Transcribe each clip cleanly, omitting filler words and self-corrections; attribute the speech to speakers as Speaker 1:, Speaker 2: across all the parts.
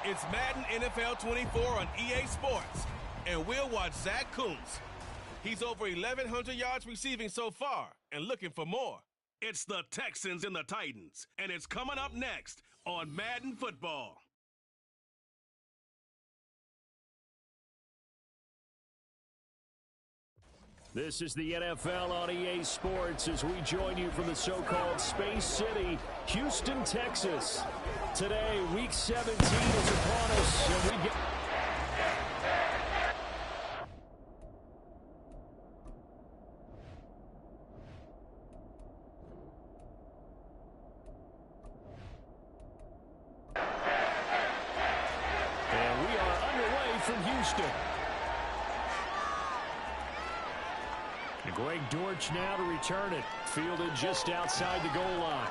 Speaker 1: It's Madden NFL 24 on EA Sports, and we'll watch Zach Kuntz. He's over 1,100 yards receiving so far and looking for more. It's the Texans and the Titans, and it's coming up next on Madden Football.
Speaker 2: This is the NFL on EA Sports as we join you from the so-called Space City, Houston, Texas. Today, Week 17 is upon us, and we get... And we are underway from Houston. Greg Dortch now to return it. Fielded just outside the goal line.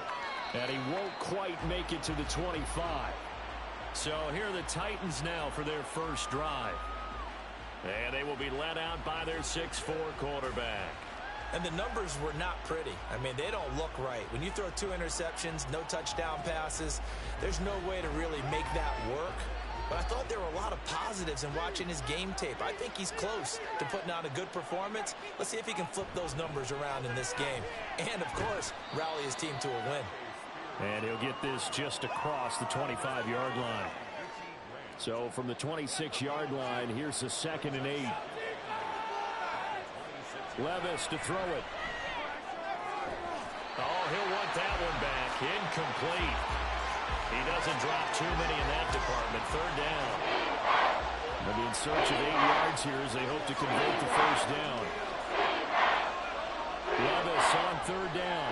Speaker 2: And he won't quite make it to the 25. So here are the Titans now for their first drive. And they will be led out by their 6'4" quarterback.
Speaker 3: And the numbers were not pretty. I mean, they don't look right. When you throw 2 interceptions, no touchdown passes, there's no way to really make that work. But I thought there were a lot of positives in watching his game tape. I think he's close to putting out a good performance. Let's see if he can flip those numbers around in this game. And, of course, rally his team to a win.
Speaker 2: And he'll get this just across the 25-yard line. So from the 26-yard line, here's the 2nd and 8. Levis to throw it. Oh, he'll want that one back. Incomplete. He doesn't drop too many in that department. 3rd down. They'll be in search of 8 yards here as they hope to convert the first down. Levis on 3rd down.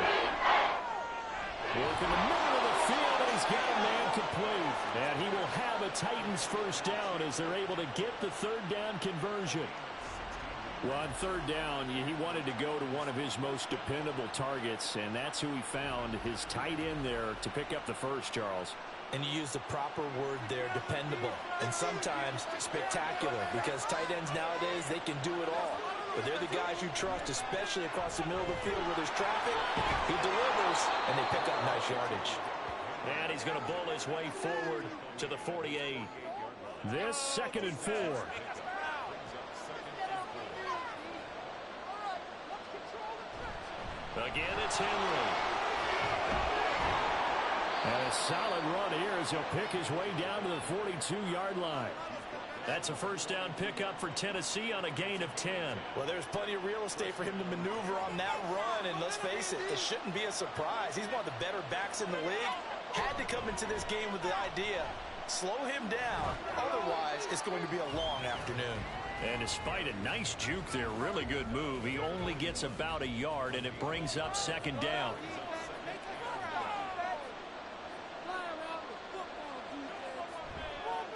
Speaker 2: Working the middle of the field, and he's got a man complete. And he will have a Titans first down as they're able to get the 3rd down conversion. Well, on 3rd down, he wanted to go to one of his most dependable targets, and that's who he found, his tight end there, to pick up the first, Charles.
Speaker 3: And you use the proper word there, dependable, and sometimes spectacular, because tight ends nowadays, they can do it all. But they're the guys you trust, especially across the middle of the field where there's traffic. He delivers, and they pick up nice yardage.
Speaker 2: And he's going to bull his way forward to the 48. This 2nd and 4. Again, it's Henry. And a solid run here as he'll pick his way down to the 42-yard line. That's a first down pickup for Tennessee on a gain of 10.
Speaker 3: Well, there's plenty of real estate for him to maneuver on that run, and let's face it, it shouldn't be a surprise. He's one of the better backs in the league. Had to come into this game with the idea, slow him down, otherwise it's going to be a long afternoon.
Speaker 2: And despite a nice juke there, really good move, he only gets about a yard, and it brings up 2nd down.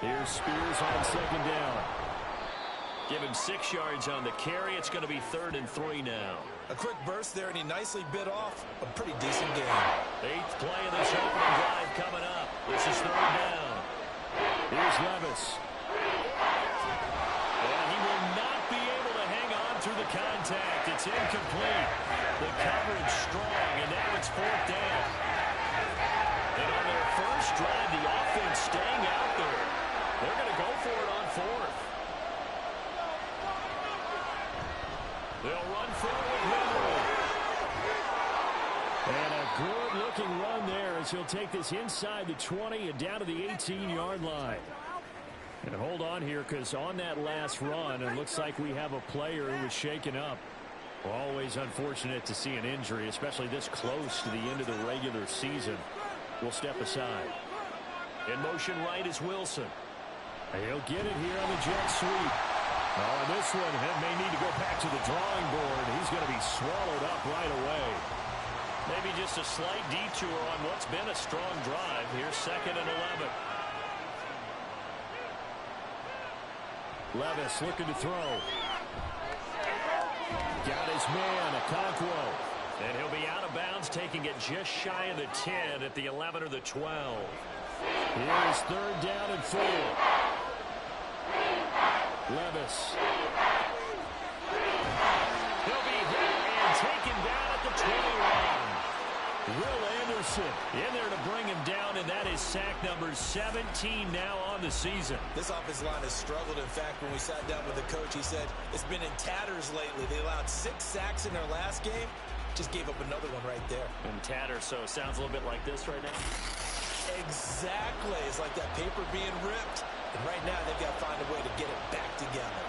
Speaker 2: Here's Spears on 2nd down. Give him 6 yards on the carry. It's going to be 3rd and 3 now.
Speaker 3: A quick burst there, and he nicely bit off a pretty decent game.
Speaker 2: 8th play of this opening drive coming up. This is 3rd down. Here's Levis. Through the contact, it's incomplete. The coverage strong, and now it's 4th down. And on their first drive, the offense staying out there. They're going to go for it on 4th. They'll run for it with Henry. And a good-looking run there as he'll take this inside the 20 and down to the 18-yard line. And hold on here, because on that last run, it looks like we have a player who was shaken up. Well, always unfortunate to see an injury, especially this close to the end of the regular season. We'll step aside. In motion right is Wilson. He'll get it here on the jet sweep. Oh, this one may need to go back to the drawing board. He's going to be swallowed up right away. Maybe just a slight detour on what's been a strong drive. Here's 2nd and 11. Levis looking to throw. Got his man, Okonkwo. And he'll be out of bounds, taking it just shy of the 10 at the 11 or the 12. Here's 3rd down and 4. Levis. He'll be hit and taken down at the 21. Will Anderson Anderson in there to bring him down, and that is sack number 17 now on the season.
Speaker 3: This offensive line has struggled. In fact, when we sat down with the coach, he said it's been in tatters lately. They allowed 6 sacks in their last game. Just gave up another one right there.
Speaker 2: And tatters, so it sounds a little bit like this right now.
Speaker 3: Exactly. It's like that paper being ripped. And right now, they've got to find a way to get it back together.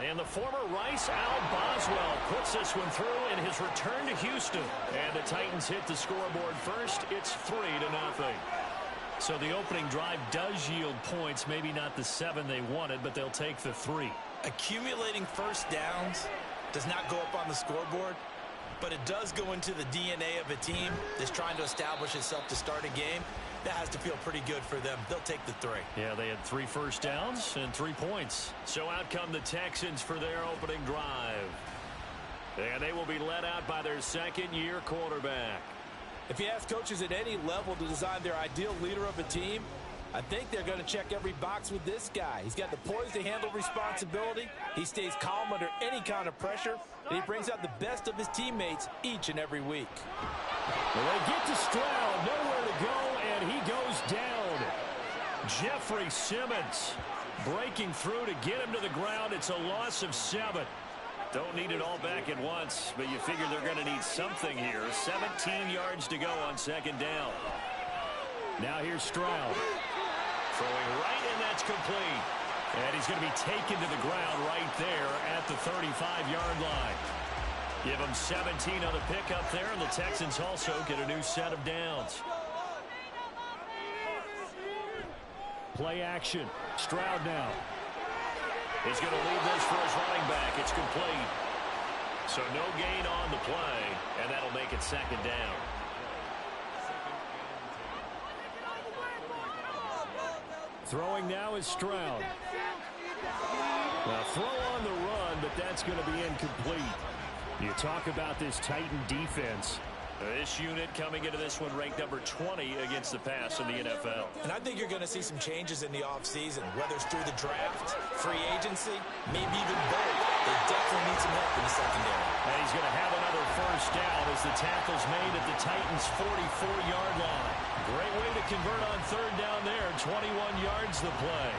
Speaker 2: And the former Rice Al Boswell puts this one through in his return to Houston. And the Titans hit the scoreboard first. It's 3-0. So the opening drive does yield points. Maybe not the 7 they wanted, but they'll take the 3.
Speaker 3: Accumulating first downs does not go up on the scoreboard, but it does go into the DNA of a team that's trying to establish itself to start a game. That has to feel pretty good for them. They'll take the 3.
Speaker 2: Yeah, they had 3 first downs and 3 points. So out come the Texans for their opening drive. And they will be led out by their second-year quarterback.
Speaker 3: If you ask coaches at any level to design their ideal leader of a team, I think they're going to check every box with this guy. He's got the poise to handle responsibility. He stays calm under any kind of pressure, and he brings out the best of his teammates each and every week.
Speaker 2: Well, they get to Stroud, nowhere to go, and he goes down. Jeffrey Simmons breaking through to get him to the ground. It's a loss of 7. Don't need it all back at once, but you figure they're going to need something here. 17 yards to go on second down. Now here's Stroud. Throwing right, and that's complete. And he's going to be taken to the ground right there at the 35-yard line. Give him 17 on the pickup there, and the Texans also get a new set of downs. Play action. Stroud now. He's going to leave this for his running back. It's complete. So no gain on the play, and that'll make it second down. Throwing now is Stroud. Now throw on the run, but that's going to be incomplete. You talk about this Titan defense. This unit coming into this one ranked number 20 against the pass in the NFL.
Speaker 3: And I think you're going to see some changes in the offseason, whether it's through the draft, free agency, maybe even both. They definitely need some help in the secondary.
Speaker 2: And he's going to have another first down as the tackle's made at the Titans' 44-yard line. Great way to convert on third down there. 21 yards the play.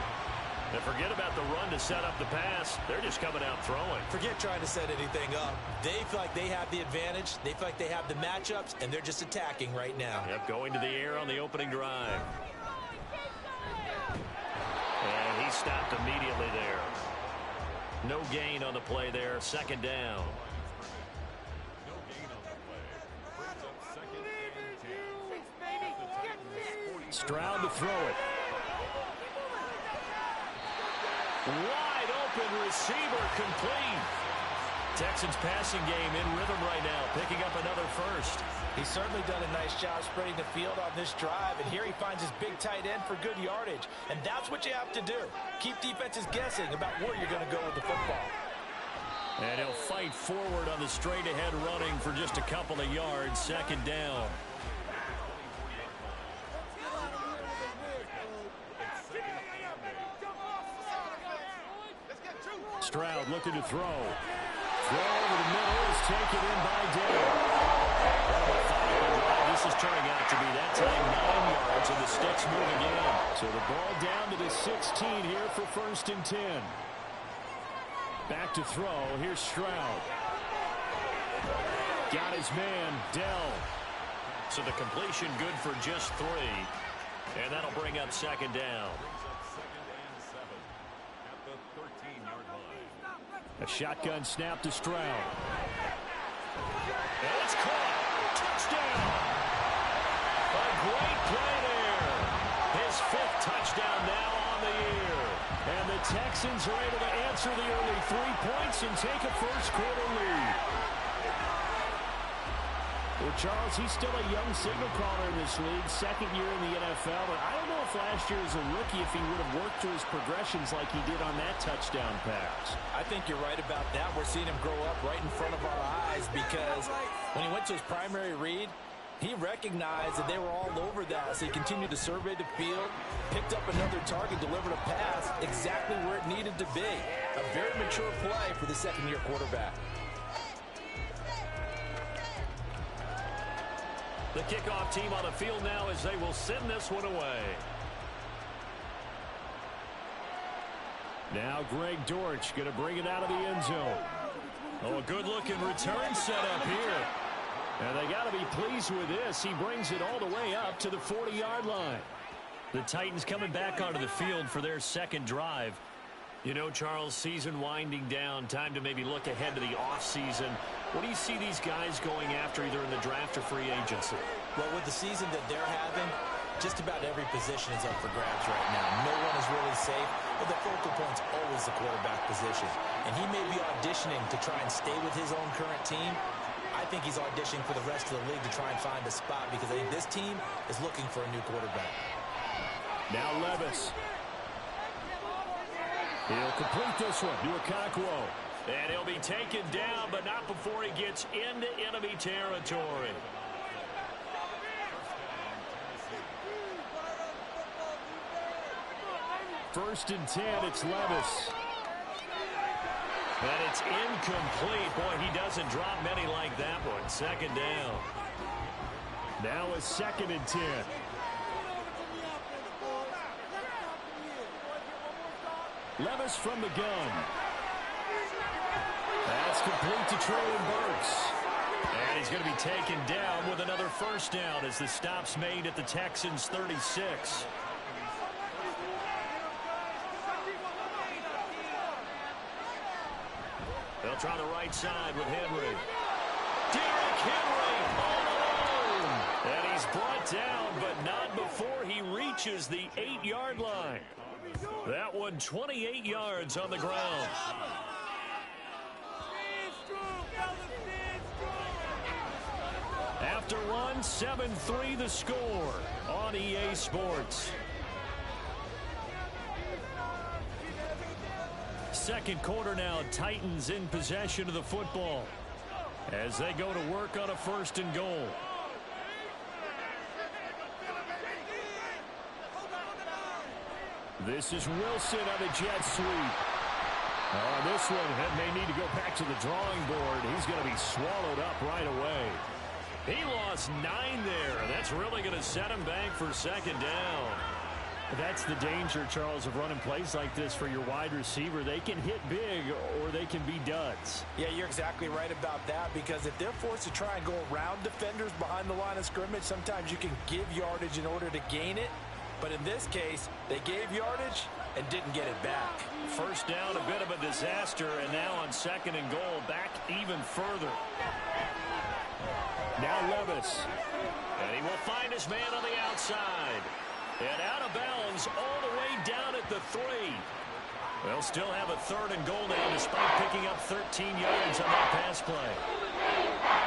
Speaker 2: And forget about the run to set up the pass. They're just coming out throwing.
Speaker 3: Forget trying to set anything up. They feel like they have the advantage. They feel like they have the matchups, and they're just attacking right now.
Speaker 2: Yep, going to the air on the opening drive. And he stopped immediately there. No gain on the play there. Second down. Stroud to throw it. Wide open receiver complete. Texans passing game in rhythm right now, picking up another first.
Speaker 3: He's certainly done a nice job spreading the field on this drive, and here he finds his big tight end for good yardage. And that's what you have to do. Keep defenses guessing about where you're going to go with the football.
Speaker 2: And he'll fight forward on the straight-ahead running for just a couple of yards. Second down. Stroud looking to throw. Throw over the middle is taken in by Dale. This is turning out to be that time 9 yards, and the sticks move again. So the ball down to the 16 here for 1st and 10. Back to throw. Here's Stroud. Got his man, Dell. So the completion good for just 3. And that'll bring up second down. A shotgun snap to Stroud. And it's caught. Touchdown. A great play there. His 5th touchdown now on the year. And the Texans are able to answer the early 3 points and take a first-quarter lead. Well, Charles, he's still a young signal caller in this league, 2nd year in the NFL. But I don't know if last year as a rookie, if he would have worked through his progressions like he did on that touchdown pass.
Speaker 3: I think you're right about that. We're seeing him grow up right in front of our eyes because when he went to his primary read, He recognized that they were all over that, so he continued to survey the field, picked up another target, delivered a pass exactly where it needed to be. A very mature play for the second-year quarterback.
Speaker 2: The kickoff team on the field now as they will send this one away. Now Greg Dortch going to bring it out of the end zone. Oh, a good-looking return set up here. And they got to be pleased with this. He brings it all the way up to the 40-yard line. The Titans coming back onto the field for their second drive. You know, Charles, season winding down, time to maybe look ahead to the offseason. What do you see these guys going after either in the draft or free agency?
Speaker 3: Well, with the season that they're having, just about every position is up for grabs right now. No one is really safe, but the focal point's always the quarterback position. And he may be auditioning to try and stay with his own current team. I think he's auditioning for the rest of the league to try and find a spot because I think this team is looking for a new quarterback.
Speaker 2: Now Levis. He'll complete this one to Okonkwo. And he'll be taken down, but not before he gets into enemy territory. First and 10, it's Levis. And it's incomplete. Boy, he doesn't drop many like that one. Second down. Now a second and 10. Levis from the gun. That's complete to Traylon Burks. And he's going to be taken down with another first down as the stop's made at the Texans' 36. They'll try the right side with Henry. Derrick Henry all alone. And he's brought down, but not before he reaches the 8-yard line. That one 28 yards on the ground. After one, 7-3 the score on EA Sports. Second quarter now, Titans in possession of the football as they go to work on a first and goal. This is Wilson on the jet sweep. This one may need to go back to the drawing board. He's going to be swallowed up right away. He lost 9 there. That's really going to set him back for second down. That's the danger, Charles, of running plays like this for your wide receiver. They can hit big or they can be duds.
Speaker 3: Yeah, you're exactly right about that because if they're forced to try and go around defenders behind the line of scrimmage, sometimes you can give yardage in order to gain it. But in this case, they gave yardage and didn't get it back.
Speaker 2: First down, a bit of a disaster, and now on second and goal, back even further. Now Levis. And he will find his man on the outside. And out of bounds all the way down at the 3. They'll still have a third and goal now despite picking up 13 yards on that pass play.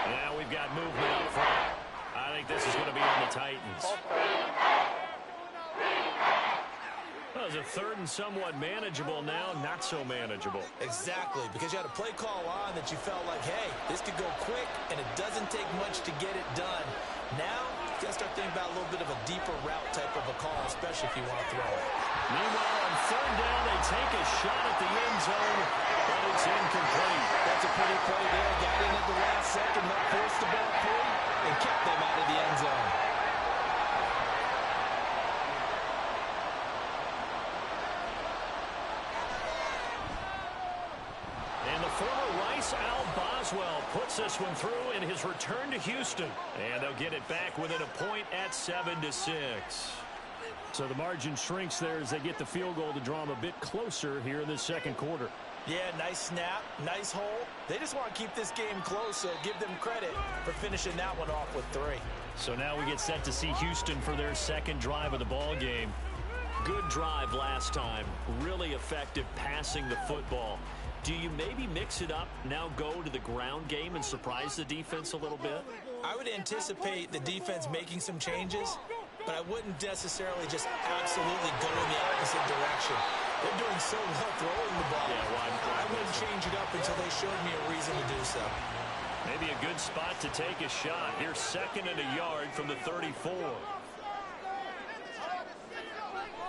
Speaker 2: Now we've got movement up front. I think this is going to be on the Titans. Well, it was a third and somewhat manageable, now not so manageable.
Speaker 3: Exactly, because you had a play call on that you felt like, hey, this could go quick, and it doesn't take much to get it done. Now, you got to start thinking about a little bit of a deeper route type of a call, especially if you want to throw it.
Speaker 2: Meanwhile, on third down, they take a shot at the end zone, but it's incomplete.
Speaker 3: That's a pretty play there. Got in at the last second, not forced the ball free, and kept them out of the end zone.
Speaker 2: Al Boswell puts this one through in his return to Houston. And they'll get it back within a point at 7-6. So the margin shrinks there as they get the field goal to draw them a bit closer here in the second quarter.
Speaker 3: Yeah, nice snap, nice hole. They just want to keep this game close, so give them credit for finishing that one off with 3.
Speaker 2: So now we get set to see Houston for their second drive of the ball game. Good drive last time. Really effective passing the football. Do you maybe mix it up, now go to the ground game and surprise the defense a little bit?
Speaker 3: I would anticipate the defense making some changes, but I wouldn't necessarily just absolutely go in the opposite direction. They're doing so well throwing the ball.
Speaker 2: Yeah, well,
Speaker 3: I wouldn't change it up until they showed me a reason to do so.
Speaker 2: Maybe a good spot to take a shot. Here's 2nd and a yard from the 34.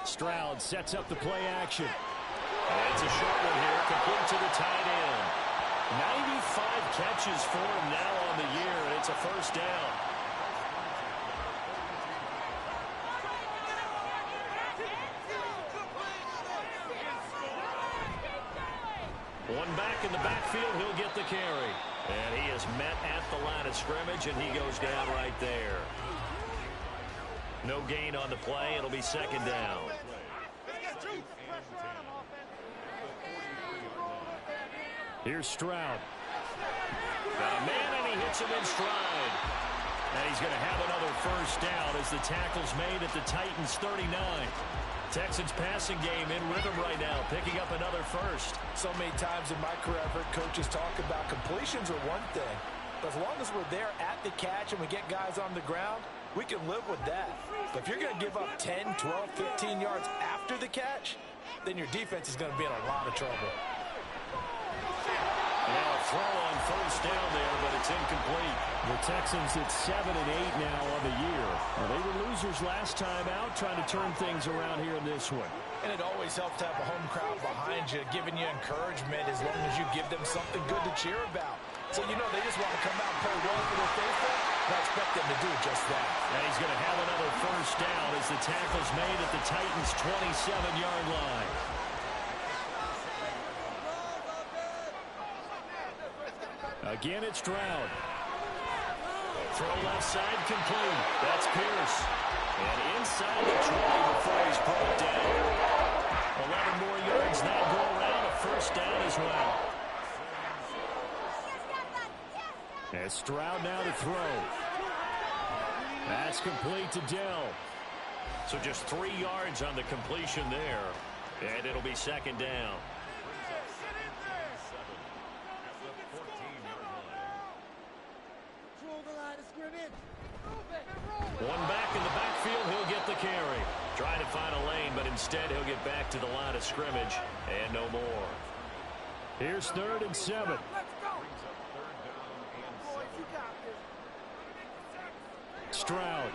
Speaker 2: Stroud sets up the play action. And it's a short one here, complete to the tight end. 95 catches for him now on the year, and it's a first down. One back in the backfield, he'll get the carry. And he is met at the line of scrimmage, and he goes down right there. No gain on the play. It'll be 2nd down. Here's Stroud. Got a man, and he hits him in stride. And he's going to have another first down as the tackle's made at the Titans' 39. Texans passing game in rhythm right now, picking up another first.
Speaker 3: So many times in my career, I've heard coaches talk about completions are one thing. But as long as we're there at the catch and we get guys on the ground, we can live with that. But if you're going to give up 10, 12, 15 yards after the catch, then your defense is going to be in a lot of trouble.
Speaker 2: Now a throw on first down there, but it's incomplete. The Texans at 7 and 8 now on the year. Well, they were losers last time out, trying to turn things around here in this one.
Speaker 3: And it always helps to have a home crowd behind you, giving you encouragement as long as you give them something good to cheer about. So you know they just want to come out and play well for their faithful, and I expect them to do just that.
Speaker 2: And he's going to have another first down as the tackle's made at the Titans' 27-yard line. Again, it's Stroud. Throw left side complete. That's Pierce. And inside the 20 before he's brought down. 11 more yards now go around. A first down as well. As Stroud now to throw. That's complete to Dell. So just 3 yards on the completion there. And it'll be 2nd down. One back in the backfield, he'll get the carry. Trying to find a lane, but instead he'll get back to the line of scrimmage. And no more. Here's 3rd and 7. Stroud.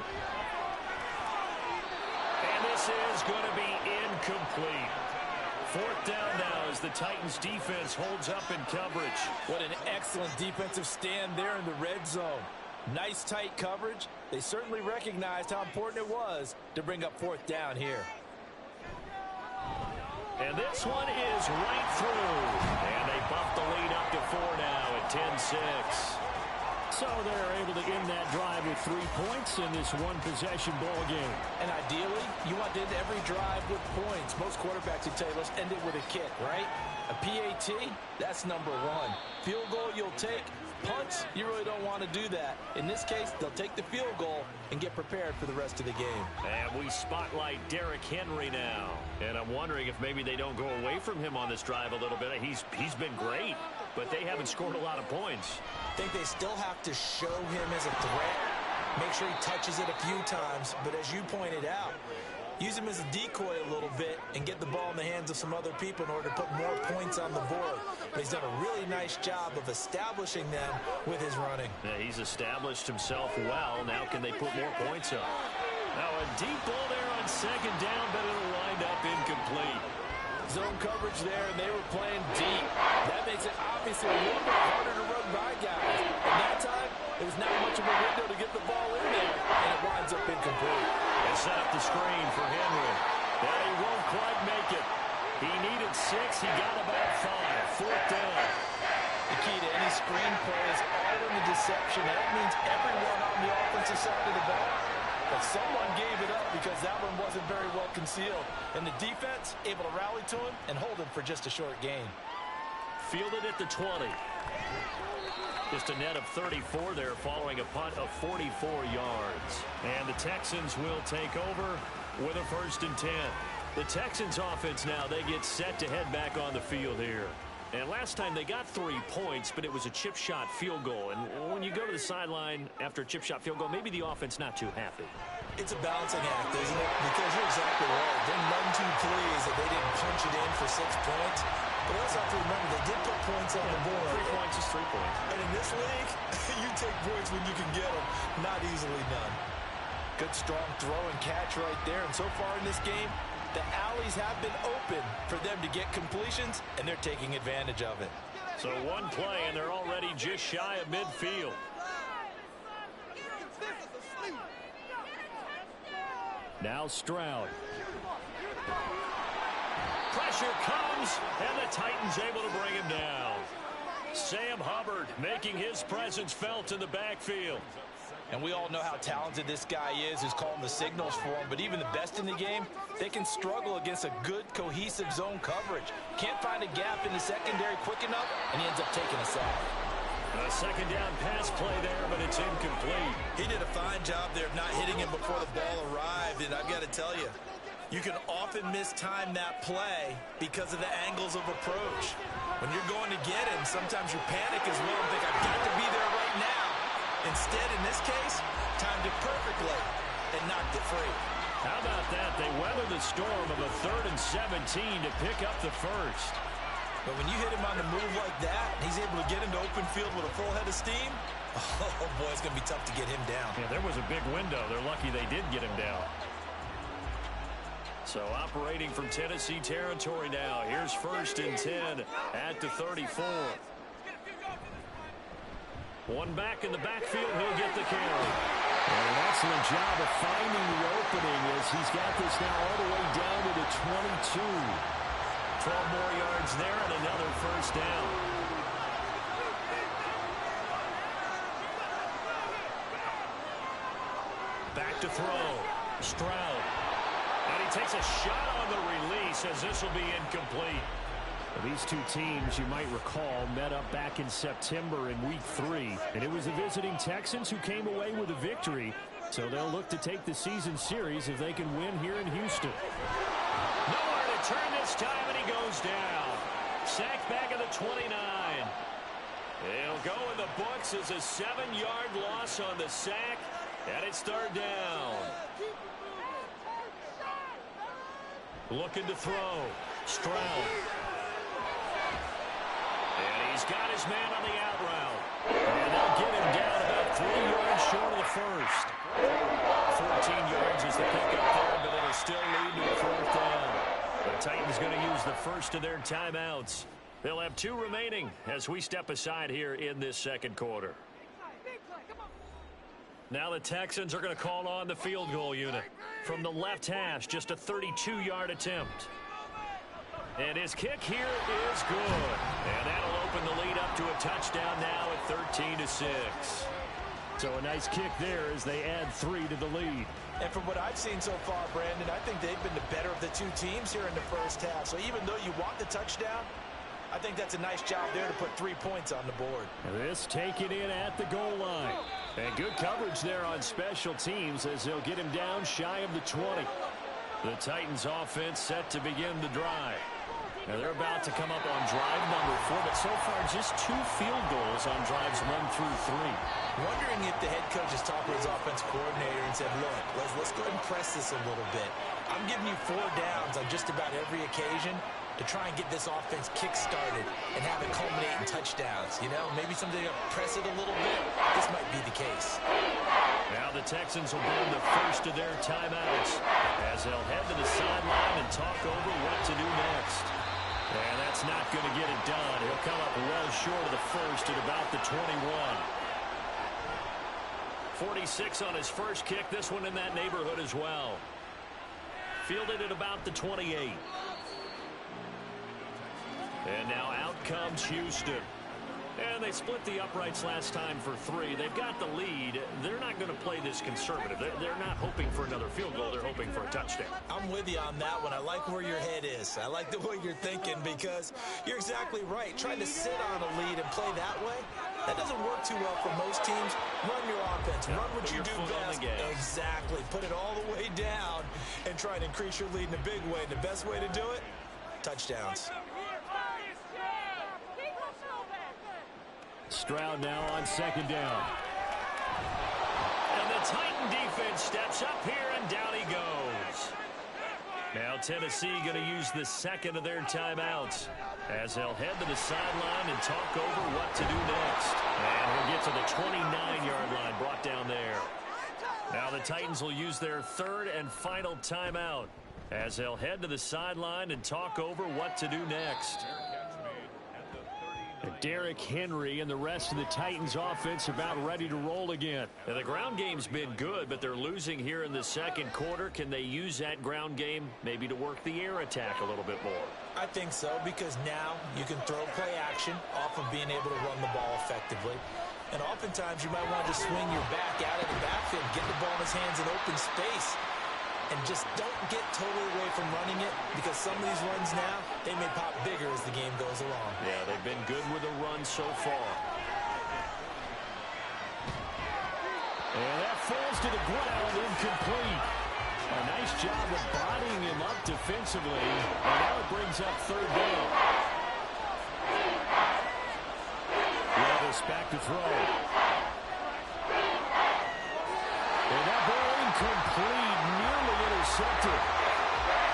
Speaker 2: And this is going to be incomplete. 4th down now as the Titans defense holds up in coverage.
Speaker 3: What an excellent defensive stand there in the red zone. Nice tight coverage. They certainly recognized how important it was to bring up 4th down here.
Speaker 2: And this one is right through. And they bump the lead up to 4 now at 10-6. So they're able to end that drive with 3 points in this one-possession ball game.
Speaker 3: And ideally, you want to end every drive with points. Most quarterbacks would tell you, let's end it with a kick, right? A PAT, that's number 1. Field goal you'll take. Punts, you really don't want to do that. In this case, they'll take the field goal and get prepared for the rest of the game.
Speaker 2: And we spotlight Derrick Henry now. And I'm wondering if maybe they don't go away from him on this drive a little bit. He's been great, but they haven't scored a lot of points.
Speaker 3: I think they still have to show him as a threat. Make sure he touches it a few times. But as you pointed out, use him as a decoy a little bit and get the ball in the hands of some other people in order to put more points on the board. But he's done a really nice job of establishing them with his running.
Speaker 2: Yeah, he's established himself well. Now can they put more points up? Now a deep ball there on 2nd down, but it'll wind up incomplete.
Speaker 3: Zone coverage there, and they were playing deep. That makes it obviously a little bit harder to run by guys. At that time, there was not much of a window to get the ball in there, and it winds up incomplete.
Speaker 2: They set up the screen for Henry. But he won't quite make it. He needed 6. He got about 5. 4th down.
Speaker 3: The key to any screen play is all in the deception. That means everyone on the offensive side of the ball. But someone gave it up because that one wasn't very well concealed. And the defense able to rally to him and hold him for just a short gain.
Speaker 2: Fielded at the 20. Just a net of 34 there following a punt of 44 yards. And the Texans will take over with a 1st and 10. The Texans offense now, they get set to head back on the field here. And last time they got 3 points, but it was a chip shot field goal. And when you go to the sideline after a chip shot field goal, maybe the offense not too happy.
Speaker 3: It's a balancing act, isn't it? Because you're exactly right. They're none too pleased that they didn't punch it in for 6 points. But also have to remember, they did put points on the board.
Speaker 2: 3 points is 3 points.
Speaker 3: And in this league, you take points when you can get them. Not easily done. Good, strong throw and catch right there. And so far in this game, the alleys have been open for them to get completions, and they're taking advantage of it.
Speaker 2: So one play, and they're already just shy of midfield. Now Stroud. Pressure comes, and the Titans able to bring him down. Sam Hubbard making his presence felt in the backfield.
Speaker 3: And we all know how talented this guy is who's calling the signals for him. But even the best in the game, they can struggle against a good, cohesive zone coverage. Can't find a gap in the secondary quick enough, and he ends up taking a sack.
Speaker 2: A second down pass play there, but it's incomplete.
Speaker 3: He did a fine job there of not hitting him before the ball arrived. And I've got to tell you, you can often mistime that play because of the angles of approach. When you're going to get him, sometimes you panic as well and think, I've got to be there right now. Instead, in this case, timed it perfectly and knocked it free.
Speaker 2: How about that? They weathered the storm of a 3rd and 17 to pick up the first.
Speaker 3: But when you hit him on the move like that, he's able to get into open field with a full head of steam, oh, boy, it's going to be tough to get him down.
Speaker 2: Yeah, there was a big window. They're lucky they did get him down. So operating from Tennessee territory now. Here's 1st and 10 at the 34. One back in the backfield, he'll get the carry. And an excellent job of finding the opening as he's got this now all the way down to the 22. 12 more yards there and another first down. Back to throw. Stroud. And he takes a shot on the release as this will be incomplete. These two teams, you might recall, met up back in September in Week 3. And it was the visiting Texans who came away with a victory. So they'll look to take the season series if they can win here in Houston. Nowhere to turn this time, and he goes down. Sack back at the 29. It'll go in the books as a 7-yard loss on the sack. And it's 3rd down. Looking to throw. Stroud. And he's got his man on the out route. And they'll get him down about 3 yards short of the first. 14 yards is the pickup there, but it'll still lead to a 4th down. The Titans going to use the first of their timeouts. They'll have 2 remaining as we step aside here in this second quarter. Now the Texans are going to call on the field goal unit. From the left hash, just a 32-yard attempt. And his kick here is good. And that'll open the lead up to a touchdown now at 13-6. So a nice kick there as they add 3 to the lead.
Speaker 3: And from what I've seen so far, Brandon, I think they've been the better of the 2 teams here in the first half. So even though you want the touchdown, I think that's a nice job there to put 3 points on the board.
Speaker 2: This taken in at the goal line. And good coverage there on special teams as they'll get him down shy of the 20. The Titans offense set to begin the drive. Now they're about to come up on drive number 4, but so far just 2 field goals on drives 1 through 3.
Speaker 3: Wondering if the head coach has talked with his offense coordinator and said, look, let's go ahead and press this a little bit. I'm giving you 4 downs on just about every occasion to try and get this offense kick-started and have it culminate in touchdowns. You know, maybe something to press it a little bit. This might be the case.
Speaker 2: Now the Texans will burn the first of their timeouts as they'll head to the sideline and talk over what to do next. And that's not going to get it done. He'll come up well short of the first at about the 21. 46 on his first kick. This one in that neighborhood as well. Fielded at about the 28. And now out comes Houston. And they split the uprights last time for 3. They've got the lead. They're not going to play this conservative. They're not hoping for another field goal. They're hoping for a touchdown.
Speaker 3: I'm with you on that one. I like where your head is. I like the way you're thinking because you're exactly right. Trying to sit on a lead and play that way, that doesn't work too well for most teams. Run your offense. Run what you do best. Exactly. Put it all the way down and try and increase your lead in a big way. And the best way to do it, touchdowns.
Speaker 2: Stroud now on 2nd down. And the Titan defense steps up here, and down he goes. Now Tennessee going to use the second of their timeouts as they'll head to the sideline and talk over what to do next. And we'll get to the 29-yard line, brought down there. Now the Titans will use their third and final timeout as they'll head to the sideline and talk over what to do next. Derrick Henry and the rest of the Titans offense about ready to roll again. Now, the ground game's been good, but they're losing here in the second quarter. Can they use that ground game maybe to work the air attack a little bit more?
Speaker 3: I think so, because now you can throw play action off of being able to run the ball effectively. And oftentimes you might want to just swing your back out of the backfield, get the ball in his hands in open space, and just don't get totally away from running it, because some of these runs now, they may pop bigger as the game goes along.
Speaker 2: Yeah, they've been good with the run so far. And that falls to the ground, incomplete. A nice job of bodying him up defensively, and now it brings up third down. Levis back to throw. And that ball incomplete, nearly intercepted.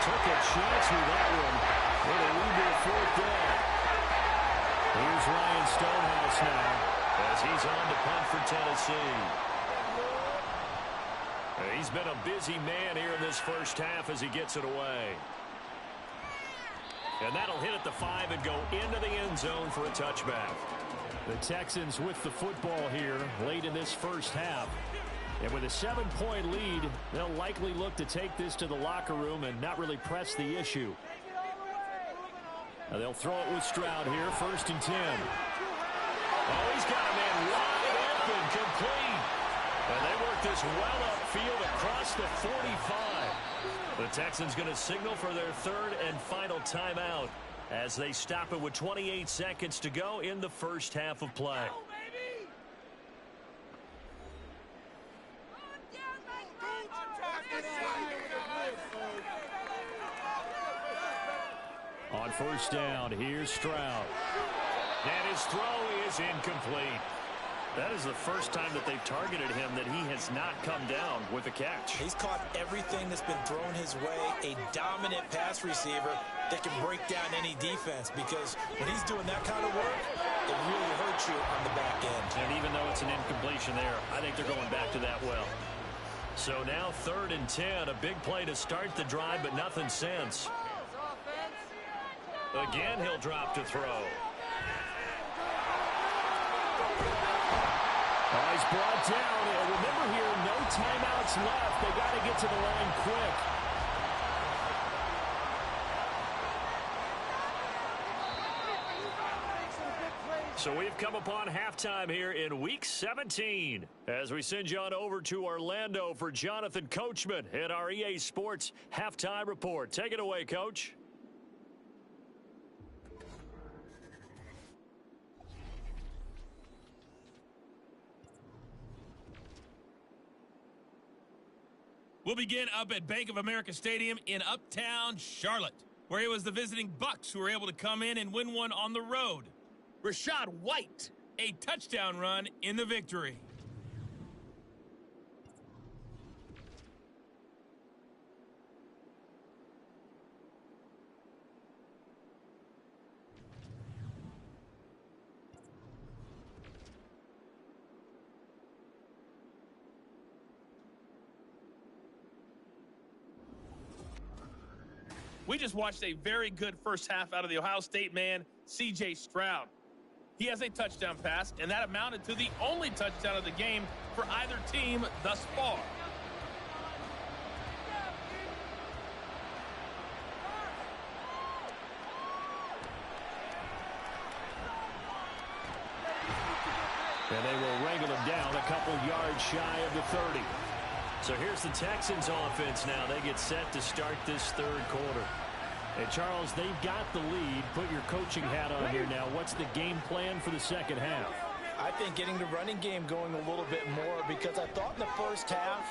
Speaker 2: Took a chance with that one. It'll lead to a fourth down. Here's Ryan Stonehouse now as he's on to punt for Tennessee. He's been a busy man here in this first half as he gets it away. And that'll hit at the 5 and go into the end zone for a touchback. The Texans with the football here late in this first half. And with a 7-point lead, they'll likely look to take this to the locker room and not really press the issue. Now they'll throw it with Stroud here, 1st and 10. Oh, he's got a man wide open, complete. And they work this well upfield across the 45. The Texans going to signal for their third and final timeout as they stop it with 28 seconds to go in the first half of play. On first down, here's Stroud. And his throw is incomplete. That is the first time that they've targeted him that he has not come down with a catch.
Speaker 3: He's caught everything that's been thrown his way. A dominant pass receiver that can break down any defense, because when he's doing that kind of work, it really hurts you on the back end.
Speaker 2: And even though it's an incompletion there, I think they're going back to that well. So now 3rd and 10, a big play to start the drive, but nothing since. Again, he'll drop to throw. Oh, he's brought down. And remember here, no timeouts left. They got to get to the line quick. So we've come upon halftime here in Week 17 as we send you on over to Orlando for Jonathan Coachman at our EA Sports Halftime Report. Take it away, Coach.
Speaker 4: We'll begin up at Bank of America Stadium in Uptown Charlotte, where it was the visiting Bucks who were able to come in and win one on the road. Rashad White, a touchdown run in the victory. We just watched a very good first half out of the Ohio State man, C.J. Stroud. He has a touchdown pass, and that amounted to the only touchdown of the game for either team thus far.
Speaker 2: And they will wrangle him down a couple yards shy of the 30. So here's the Texans offense now. They get set to start this third quarter. And, Charles, they've got the lead. Put your coaching hat on here now. What's the game plan for the second half?
Speaker 3: I think getting the running game going a little bit more, because I thought in the first half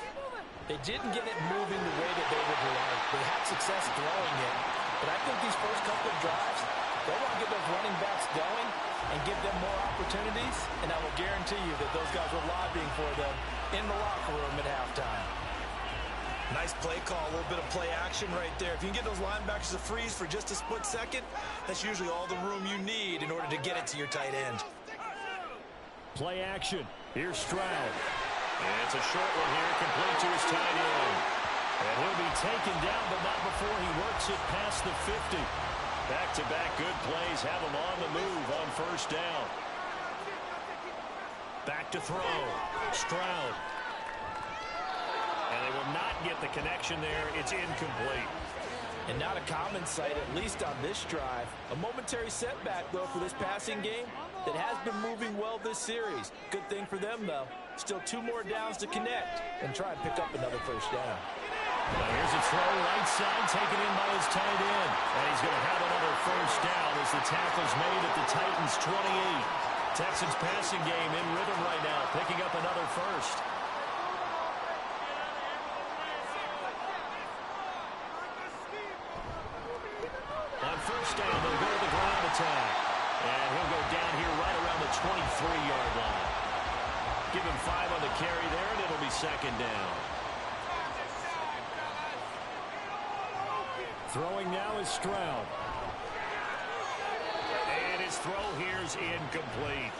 Speaker 3: they didn't get it moving the way that they would like. They had success throwing it, but I think these first couple of drives, they want to get those running backs going and give them more opportunities, and I will guarantee you that those guys were lobbying for them in the locker room at halftime. Nice play call, a little bit of play action right there. If you can get those linebackers to freeze for just a split second, that's usually all the room you need in order to get it to your tight end.
Speaker 2: Play action. Here's Stroud. And it's a short one here, complete to his tight end. And he'll be taken down, but not before he works it past the 50. Back-to-back good plays have him on the move on first down. Back to throw. Stroud. And they will not get the connection there. It's incomplete.
Speaker 3: And not a common sight, at least on this drive. A momentary setback, though, for this passing game that has been moving well this series. Good thing for them, though. Still 2 more downs to connect and try and pick up another first down.
Speaker 2: Now here's a throw right side, taken in by his tight end. And he's going to have another first down as the tackle's made at the Titans' 28. Texans passing game in rhythm right now, picking up another first. On first down, they'll go to the ground attack. And he'll go down here right around the 23-yard line. Give him 5 on the carry there, and it'll be second down. Throwing now is Stroud. And his throw here's incomplete.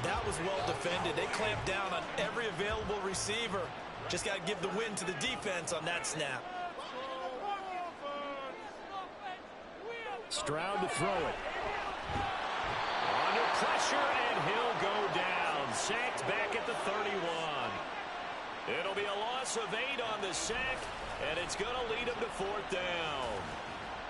Speaker 3: That was well defended. They clamped down on every available receiver. Just got to give the win to the defense on that snap.
Speaker 2: Stroud to throw it. Under pressure, and he'll go down. Sacked back at the 31. It'll be a loss of 8 on the sack, and it's going to lead him to 4th down.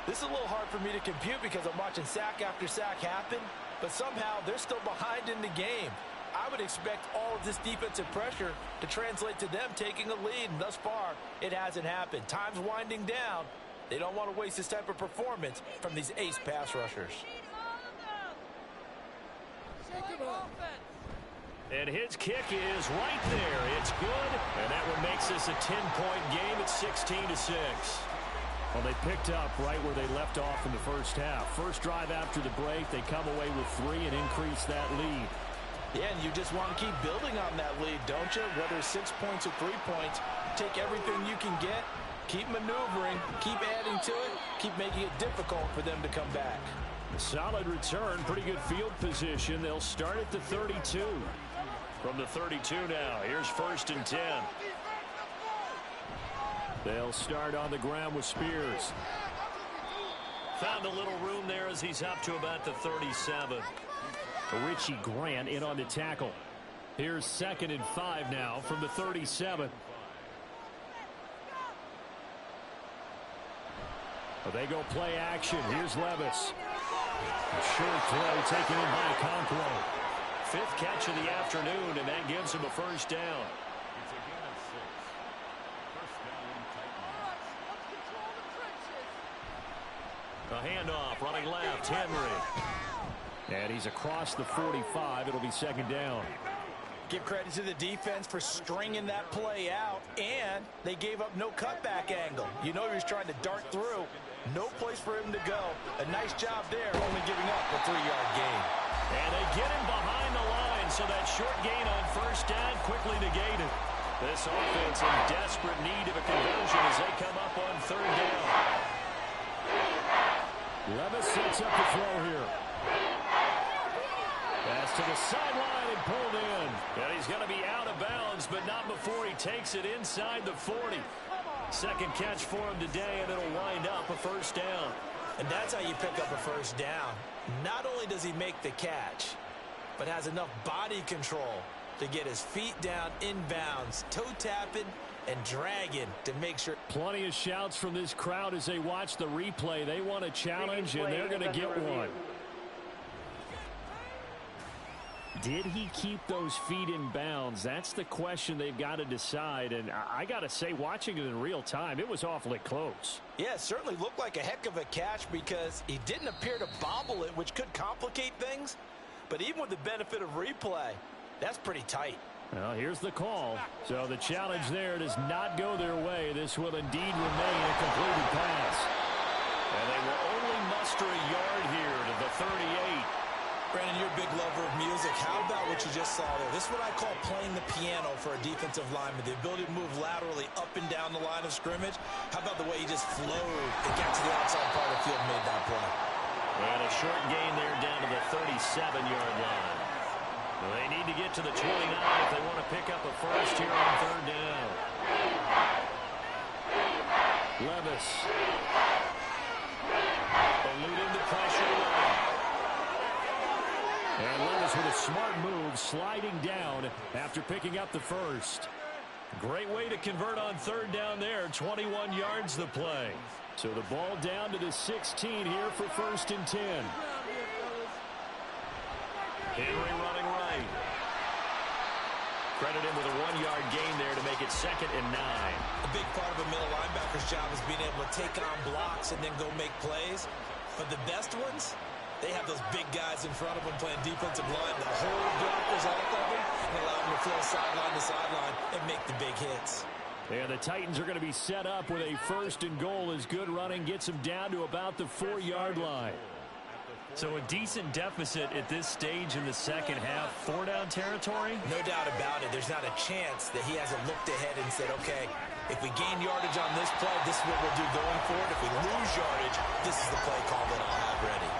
Speaker 3: This is a little hard for me to compute because I'm watching sack after sack happen, but somehow they're still behind in the game. I would expect all of this defensive pressure to translate to them taking a lead, and thus far, it hasn't happened. Time's winding down. They don't want to waste this type of performance from these ace pass rushers.
Speaker 2: And his kick is right there. It's good, and that one makes this a 10-point game at 16-6. Well, they picked up right where they left off in the first half. First drive after the break, they come away with 3 and increase that lead.
Speaker 3: Yeah, and you just want to keep building on that lead, don't you? Whether it's 6 points or 3 points, take everything you can get, keep maneuvering, keep adding to it, keep making it difficult for them to come back.
Speaker 2: Solid return, pretty good field position. They'll start at the 32. From the 32 now, here's 1st and 10. They'll start on the ground with Spears. Found a little room there as he's up to about the 37. Richie Grant in on the tackle. Here's 2nd and 5 now from the 37. Well, they go play action. Here's Levis. A short throw taken in by Conquo. 5th catch of the afternoon, and that gives him a first down. A handoff, running left, Henry. And he's across the 45. It'll be 2nd down.
Speaker 3: Give credit to the defense for stringing that play out, and they gave up no cutback angle. You know he was trying to dart through. No place for him to go. A nice job there, only giving up a 3-yard gain.
Speaker 2: And they get him behind the line, so that short gain on first down quickly negated. This offense in desperate need of a conversion as they come up on 3rd down. Levis sets up the throw here. Pass to the sideline and pulled in. And he's going to be out of bounds, but not before he takes it inside the 40. 2nd catch for him today, and it'll wind up a first down.
Speaker 3: And that's how you pick up a first down. Not only does he make the catch, but has enough body control to get his feet down inbounds, toe tapping and dragging to make sure.
Speaker 2: Plenty of shouts from this crowd as they watch the replay. They want a challenge, and they're going to get one. Did he keep those feet in bounds? That's the question they've got to decide. And I got to say, watching it in real time, it was awfully close.
Speaker 3: Yeah, it certainly looked like a heck of a catch because he didn't appear to bobble it, which could complicate things. But even with the benefit of replay, that's pretty tight.
Speaker 2: Well, here's the call. So the challenge there does not go their way. This will indeed remain a completed pass. And they will only muster a yard here to the 38.
Speaker 3: Brandon, you're a big lover of music. How about what you just saw there? This is what I call playing the piano for a defensive lineman. The ability to move laterally up and down the line of scrimmage. How about the way he just flowed and got to the outside part of the field and made that play?
Speaker 2: And a short gain there down to the 37-yard line. Well, they need to get to the 29 if they want to pick up a first here on third down. Levis. Eluding the pressure. And Levis with a smart move, sliding down after picking up the first. Great way to convert on third down there. 21 yards the play. So the ball down to the 16 here for 1st and 10. Henry running right. Credit him with a 1-yard gain there to make it 2nd and 9.
Speaker 3: A big part of a middle linebacker's job is being able to take on blocks and then go make plays. But the best ones, they have those big guys in front of them playing defensive line. The whole blockers off of them and allow them to flow sideline to sideline and make the big hits.
Speaker 2: And the Titans are going to be set up with a 1st and goal as good running gets them down to about the 4-yard line. So a decent deficit at this stage in the second half. 4-down territory?
Speaker 3: No doubt about it. There's not a chance that he hasn't looked ahead and said, okay, if we gain yardage on this play, this is what we'll do going forward. If we lose yardage, this is the play call that I'll have ready.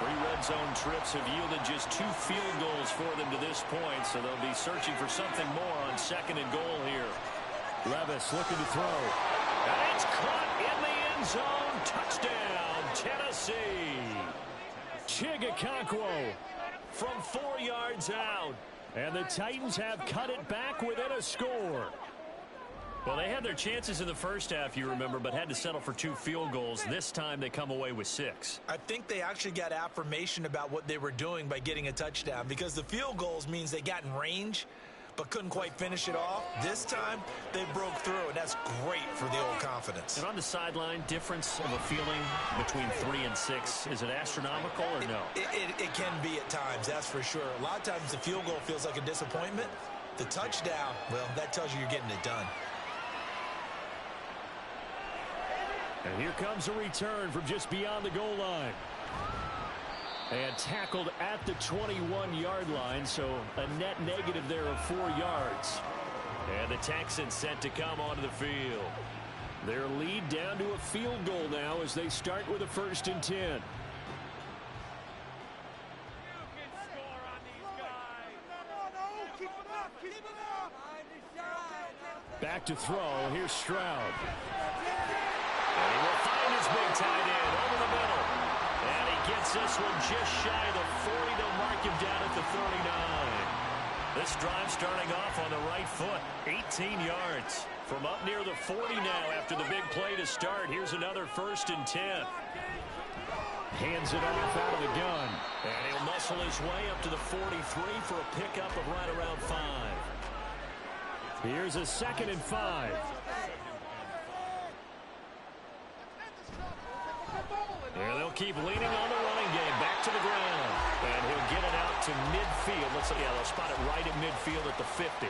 Speaker 2: 3 red zone trips have yielded just 2 field goals for them to this point, so they'll be searching for something more on 2nd and goal here. Levis looking to throw. And it's caught in the end zone. Touchdown, Tennessee. Chigakonkwo from 4 yards out. And the Titans have cut it back within a score. Well, they had their chances in the first half, you remember, but had to settle for 2 field goals. This time they come away with 6.
Speaker 3: I think they actually got affirmation about what they were doing by getting a touchdown, because the field goals means they got in range but couldn't quite finish it off. This time, they broke through, and that's great for the old confidence.
Speaker 2: And on the sideline, difference of a feeling between 3 and 6, is it astronomical or no?
Speaker 3: It can be at times, that's for sure. A lot of times the field goal feels like a disappointment. The touchdown, well, that tells you you're getting it done.
Speaker 2: And here comes a return from just beyond the goal line. And tackled at the 21-yard line, so a net negative there of 4 yards. And the Texans set to come onto the field. Their lead down to a field goal now as they start with a 1st and 10. Back to throw. Here's Stroud. And he will find his big tight end over the middle. And he gets this one just shy of the 40. They'll mark him down at the 39. This drive starting off on the right foot. 18 yards. From up near the 40 now after the big play to start. Here's another 1st and 10. Hands it off out of the gun. And he'll muscle his way up to the 43 for a pickup of right around 5. Here's a 2nd and 5. And they'll keep leaning on the running game. Back to the ground. And he'll get it out to midfield. They'll spot it right at midfield at the 50.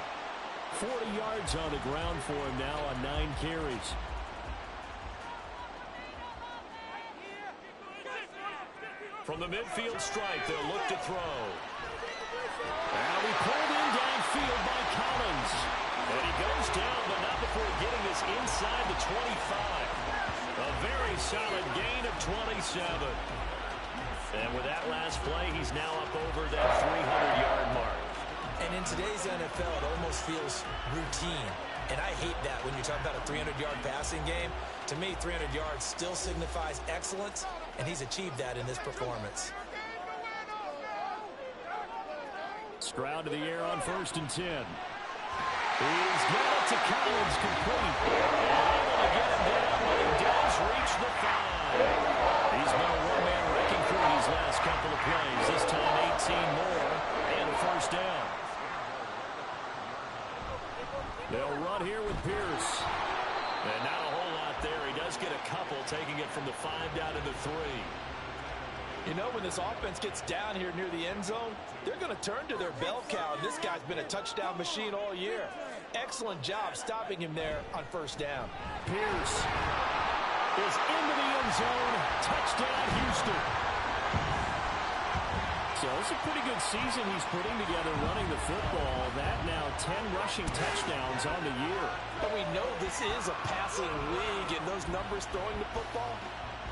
Speaker 2: 40 yards on the ground for him now on 9 carries. From the midfield stripe, they'll look to throw. Now he pulled in downfield by Collins. And he goes down, but not before getting this inside the 25. A very solid gain of 27. And with that last play, he's now up over that 300-yard mark.
Speaker 3: And in today's NFL, it almost feels routine. And I hate that when you're talking about a 300-yard passing game. To me, 300 yards still signifies excellence, and he's achieved that in this performance.
Speaker 2: Stroud to the air on 1st and 10. He's got it to Collins, complete. Able to get him down, but he does reach the 5. He's been a one-man wrecking crew these last couple of plays. This time 18 more and a 1st down. They'll run here with Pierce. And not a whole lot there. He does get a couple, taking it from the 5 down to the 3.
Speaker 3: You know, when this offense gets down here near the end zone, they're going to turn to their bell cow. This guy's been a touchdown machine all year. Excellent job stopping him there on 1st down.
Speaker 2: Pierce is into the end zone. Touchdown, Houston. So so. It's a pretty good season he's putting together running the football. That now 10 rushing touchdowns on the year.
Speaker 3: But we know this is a passing league, and those numbers throwing the football,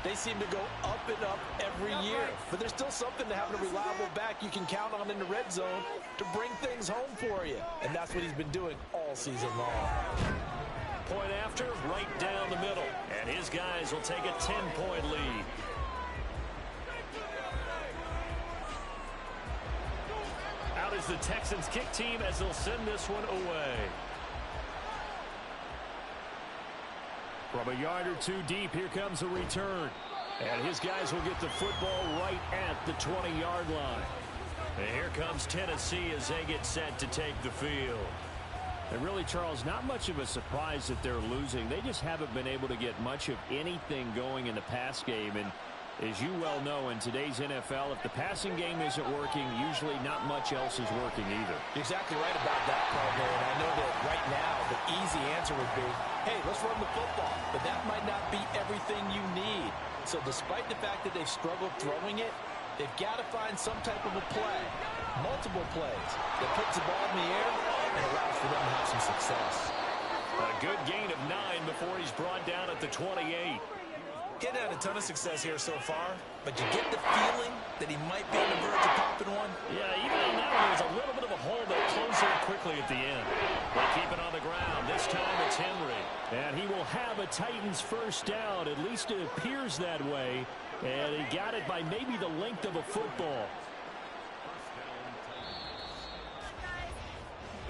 Speaker 3: they seem to go up and up every year. But there's still something to having a reliable back you can count on in the red zone to bring things home for you. And that's what he's been doing all season long.
Speaker 2: Point after, right down the middle. And his guys will take a 10-point lead. Out is the Texans kick team as they'll send this one away. From a yard or two deep, here comes a return. And his guys will get the football right at the 20-yard line. And here comes Tennessee as they get set to take the field. And really, Charles, not much of a surprise that they're losing. They just haven't been able to get much of anything going in the pass game. And as you well know, in today's NFL, if the passing game isn't working, usually not much else is working either.
Speaker 3: You're exactly right about that, partner. And I know that right now the easy answer would be, hey, let's run the football. But that might not be everything you need. So despite the fact that they've struggled throwing it, they've got to find some type of a play, multiple plays, that puts the ball in the air and allows for them to have some success.
Speaker 2: A good gain of 9 before he's brought down at the 28.
Speaker 3: Getting had a ton of success here so far, but you get the feeling that he might be on the verge of popping one.
Speaker 2: Yeah, even on that one, there's a little bit of a hole that closed it quickly at the end. They keep it on the ground. This time it's Henry. And he will have a Titans first down. At least it appears that way. And he got it by maybe the length of a football.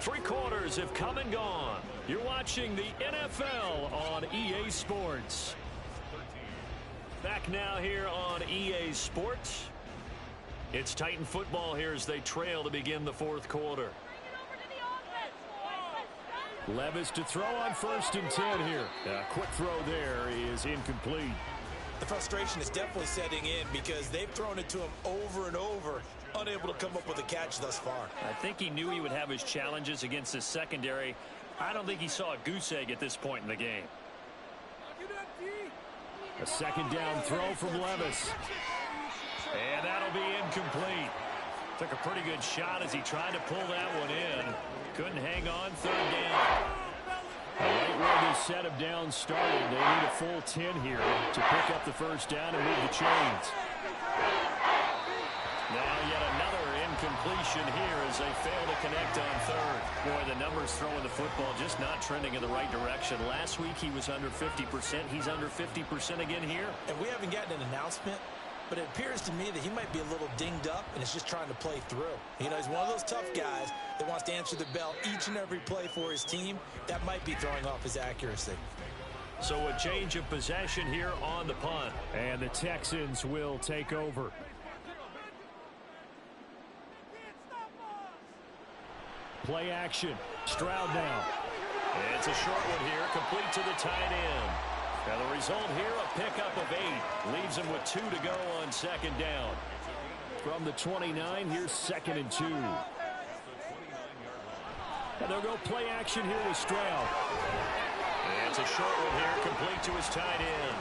Speaker 2: 3 quarters have come and gone. You're watching the NFL on EA Sports. Back now here on EA Sports. It's Titan football here as they trail to begin the 4th quarter. Levis to throw on 1st and 10 here. A quick throw there is incomplete.
Speaker 3: The frustration is definitely setting in because they've thrown it to him over and over, unable to come up with a catch thus far.
Speaker 2: I think he knew he would have his challenges against his secondary. I don't think he saw a goose egg at this point in the game. A 2nd down throw from Levis. And that'll be incomplete. Took a pretty good shot as he tried to pull that one in. Couldn't hang on. 3rd down. Right where this set of downs started, they need a full 10 here to pick up the first down and move the chains. Now yet another incompletion here as they fail to connect on 3rd. Boy, the numbers throwing the football just not trending in the right direction. Last week he was under 50%. He's under 50% again here.
Speaker 3: And we haven't gotten an announcement, but it appears to me that he might be a little dinged up and is just trying to play through. You know, he's one of those tough guys that wants to answer the bell each and every play for his team. That might be throwing off his accuracy.
Speaker 2: So a change of possession here on the punt. And the Texans will take over. Play action. Stroud now. It's a short one here, complete to the tight end. Now the result here, a pickup of 8. Leaves him with 2 to go on 2nd down. From the 29, here's 2nd and 2. And they'll go play action here with Stroud. And it's a short one here, complete to his tight end.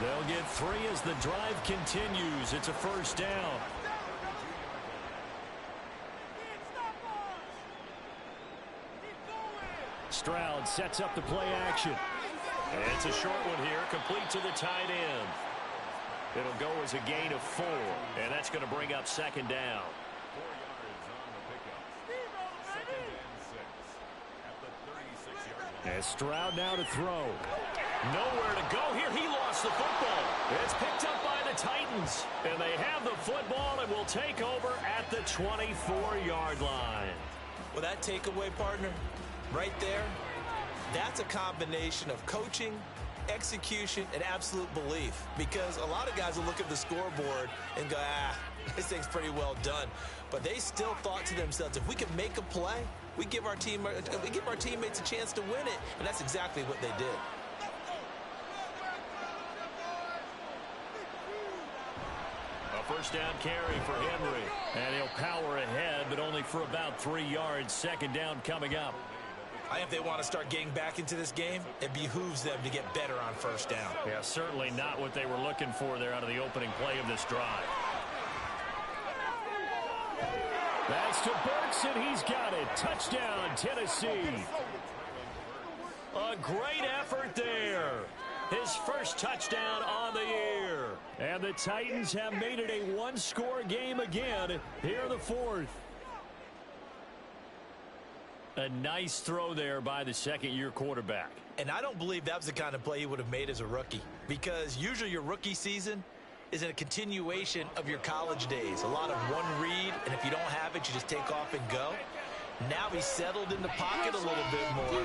Speaker 2: They'll get 3 as the drive continues. It's a first down. Stroud sets up the play action. And it's a short one here, complete to the tight end. It'll go as a gain of 4, and that's going to bring up 2nd down.
Speaker 5: 4 yards on the pickup. 2nd and 6 at the 36-yard line.
Speaker 2: And Stroud now to throw. Nowhere to go here. He lost the football. It's picked up by the Titans, and they have the football and will take over at the 24-yard line.
Speaker 3: Well, that takeaway, partner, right there, that's a combination of coaching, execution, and absolute belief. Because a lot of guys will look at the scoreboard and go, this thing's pretty well done. But they still thought to themselves, if we can make a play, we give our teammates a chance to win it. And that's exactly what they did.
Speaker 2: A first down carry for Henry. And he'll power ahead, but only for about 3 yards. 2nd down coming up.
Speaker 3: I think if they want to start getting back into this game, it behooves them to get better on first down.
Speaker 2: Yeah, certainly not what they were looking for there out of the opening play of this drive. That's to Burks, and he's got it. Touchdown, Tennessee. A great effort there. His first touchdown on the year. And the Titans have made it a one-score game again here in the fourth. A nice throw there by the second-year quarterback.
Speaker 3: And I don't believe that was the kind of play he would have made as a rookie, because usually your rookie season is a continuation of your college days. A lot of one read, and if you don't have it, you just take off and go. Now he's settled in the pocket a little bit more,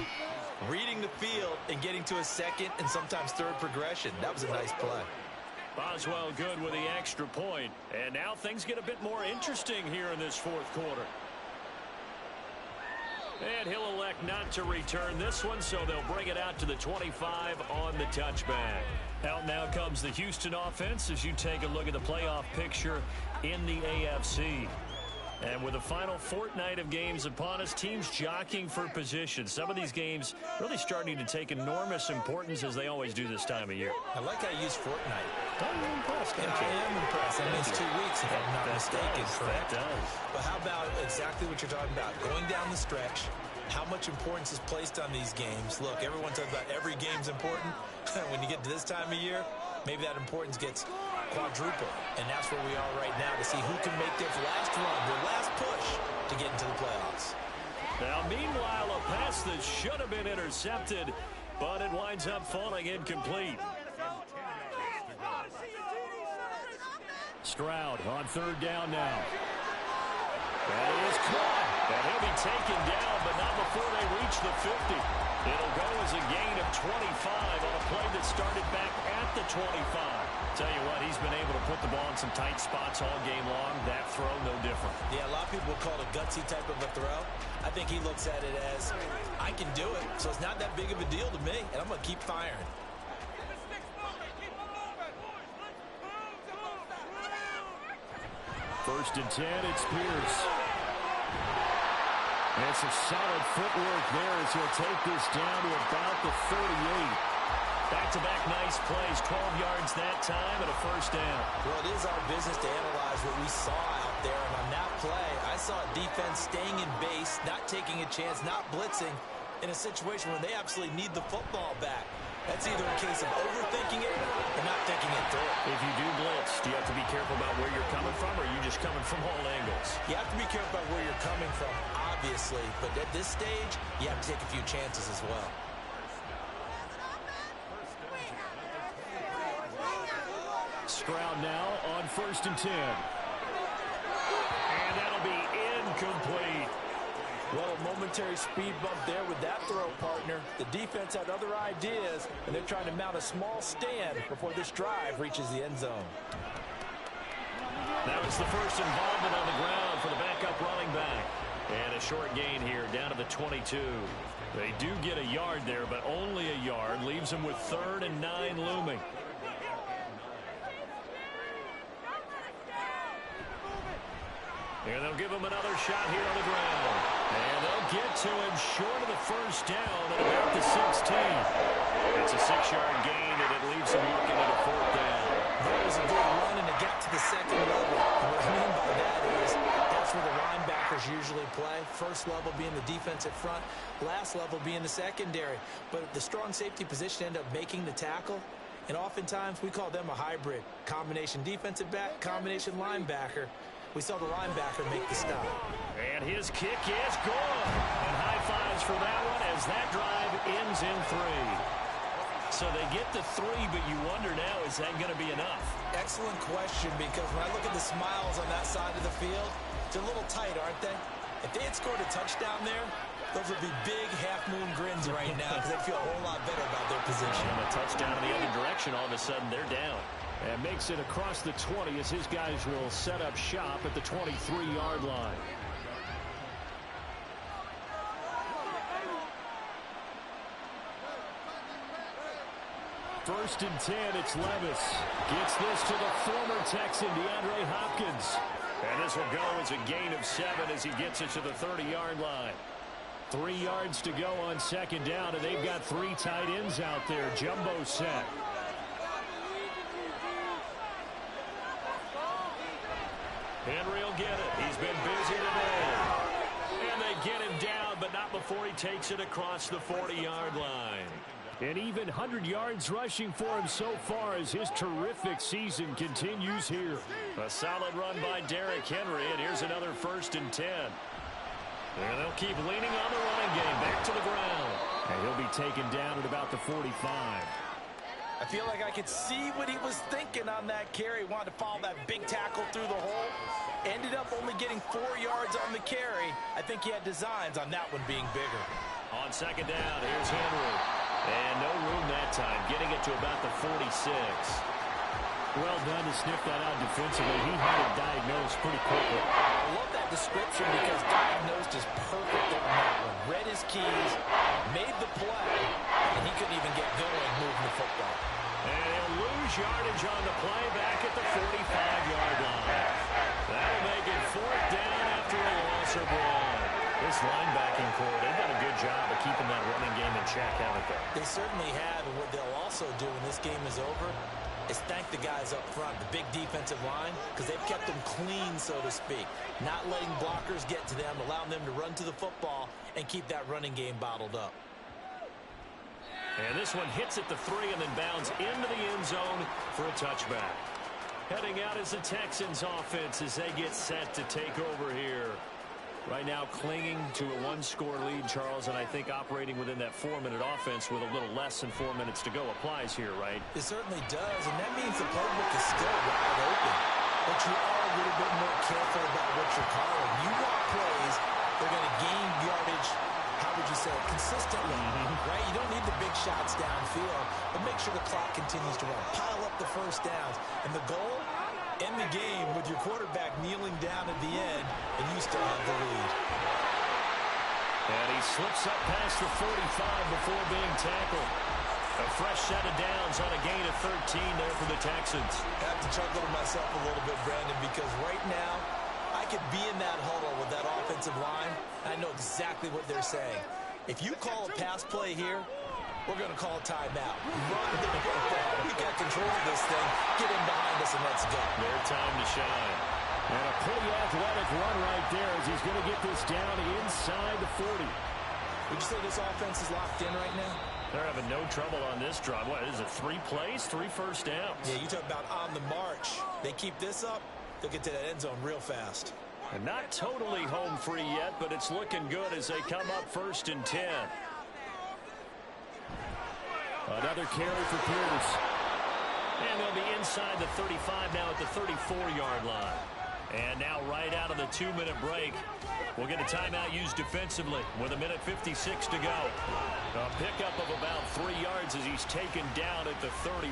Speaker 3: reading the field and getting to a second and sometimes third progression. That was a nice play.
Speaker 2: Boswell good with the extra point. And now things get a bit more interesting here in this fourth quarter. And he'll elect not to return this one, so they'll bring it out to the 25 on the touchback. Out now comes the Houston offense as you take a look at the playoff picture in the AFC. And with the final fortnight of games upon us, teams jockeying for position. Some of these games really starting to take enormous importance, as they always do this time of year.
Speaker 3: I like how you use fortnight.
Speaker 2: I'm impressed.
Speaker 3: And I am impressed. That means 2 weeks, if I'm not mistaken, correct?
Speaker 2: That does.
Speaker 3: But how about exactly what you're talking about? Going down the stretch, how much importance is placed on these games. Look, everyone talks about every game's important. When you get to this time of year, maybe that importance gets quadruple. And that's where we are right now, to see who can make their last run, their last push to get into the playoffs.
Speaker 2: Now, meanwhile, a pass that should have been intercepted, but it winds up falling incomplete. Stroud on third down now. That is caught. And he'll be taken down, but not before they reach the 50. It'll go as a gain of 25 on a play that started back at the 25. Tell you what, he's been able to put the ball in some tight spots all game long. That throw, no different.
Speaker 3: Yeah, a lot of people would call it a gutsy type of a throw. I think he looks at it as, I can do it, so it's not that big of a deal to me, and I'm going to keep firing.
Speaker 2: First and 10, it's Pierce. And some solid footwork there as he'll take this down to about the 38. Back-to-back nice plays, 12 yards that time and a first down.
Speaker 3: Well, it is our business to analyze what we saw out there, and on that play, I saw a defense staying in base, not taking a chance, not blitzing, in a situation where they absolutely need the football back. That's either a case of overthinking it or not thinking it through.
Speaker 2: If you do blitz, do you have to be careful about where you're coming from, or are you just coming from all angles?
Speaker 3: You have to be careful about where you're coming from, obviously, but at this stage, you have to take a few chances as well.
Speaker 2: Stroud now on first and 10. And that'll be incomplete.
Speaker 6: Well, a momentary speed bump there with that throw, partner. The defense had other ideas, and they're trying to mount a small stand before this drive reaches the end zone.
Speaker 2: That was the first involvement on the ground for the backup running back. And a short gain here, down to the 22. They do get a yard there, but only a yard. Leaves them with 3rd and 9 looming. And they'll give him another shot here on the ground. And they'll get to him short of the first down at about the 16. It's a 6-yard gain, and it leaves him looking at a 4th down.
Speaker 3: That was a good run, and it got to the second level. And what I mean by that is that's where the linebackers usually play. First level being the defensive front, last level being the secondary. But the strong safety position ended up making the tackle. And oftentimes we call them a hybrid. Combination defensive back, combination linebacker. We saw the linebacker make the stop.
Speaker 2: And his kick is good. And high fives for that one as that drive ends in 3. So they get the 3, but you wonder now, is that going to be enough?
Speaker 3: Excellent question, because when I look at the smiles on that side of the field, they're a little tight, aren't they? If they had scored a touchdown there, those would be big half-moon grins right now, because they feel a whole lot better about their position.
Speaker 2: And a touchdown in the other direction, all of a sudden they're down. And makes it across the 20 as his guys will set up shop at the 23-yard line. First and 10, it's Levis. Gets this to the former Texan, DeAndre Hopkins. And this will go as a gain of 7 as he gets it to the 30-yard line. 3 yards to go on second down, and they've got 3 tight ends out there. Jumbo set. Henry will get it. He's been busy today. before he takes it across the 40-yard line. And even 100 yards rushing for him so far as his terrific season continues here. A solid run by Derrick Henry, and here's another 1st and 10. And they'll keep leaning on the running game back to the ground. And he'll be taken down at about the 45.
Speaker 3: I feel like I could see what he was thinking on that carry. Wanted to follow that big tackle through the hole. Ended up only getting 4 yards on the carry. I think he had designs on that one being bigger.
Speaker 2: On 2nd down, here's Henry. And no room that time, getting it to about the 46. Well done to sniff that out defensively. He had it diagnosed pretty quickly.
Speaker 3: I love that description because diagnosed is perfect there on that one. Read his keys, made the play, and he couldn't even get going moving the football.
Speaker 2: And he'll lose yardage on the play back at the 45-yard line. That'll make it 4th down after a loss of 1. This linebacking core, they've done a good job of keeping that running game in check, haven't they?
Speaker 3: They certainly have, and what they'll also do when this game is over is thank the guys up front, the big defensive line, because they've kept them clean, so to speak. Not letting blockers get to them, allowing them to run to the football and keep that running game bottled up.
Speaker 2: And this one hits at the 3 and then bounds into the end zone for a touchback. Heading out is the Texans offense as they get set to take over here. Right now clinging to a 1-score lead, Charles, and I think operating within that 4-minute offense with a little less than 4 minutes to go applies here, right?
Speaker 3: It certainly does, and that means the playbook is still wide open. But you are a little bit more careful about what you're calling. You want plays that are going to gain yardage, how would you say it, consistently, right? You don't need the big shots downfield, but make sure the clock continues to run. Pile up the first downs. And the goal? End the game with your quarterback kneeling down at the end, and you still have the lead.
Speaker 2: And he slips up past the 45 before being tackled. A fresh set of downs on a gain of 13 there for the Texans.
Speaker 3: I have to chuckle to myself a little bit, Brandon, because right now I could be in that huddle with that offensive line, and I know exactly what they're saying. If you call a pass play here, we're going to call a timeout. Run the football. We got control of this thing. Get in behind us and let's go.
Speaker 2: Their time to shine. And a pretty athletic run right there as he's going to get this down inside the 40.
Speaker 3: Would you say this offense is locked in right now?
Speaker 2: They're having no trouble on this drive. What is it, 3 plays, 3 first downs?
Speaker 3: Yeah, you talk about on the march. They keep this up, they'll get to that end zone real fast.
Speaker 2: And not totally home free yet, but it's looking good as they come up 1st and 10. Another carry for Pierce. And they'll be inside the 35 now at the 34-yard line. And now right out of the 2-minute break, we'll get a timeout used defensively with 1:56 to go. A pickup of about 3 yards as he's taken down at the 31.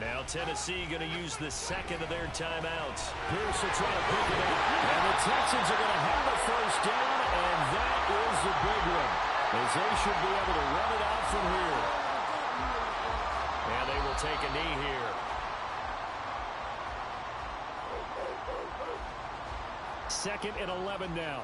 Speaker 2: Now Tennessee going to use the 2nd of their timeouts. Pierce will try to pick it up. And the Texans are going to have a first down, and that is the big one, as they should be able to run it out from here. And they will take a knee here. 2nd and 11 now.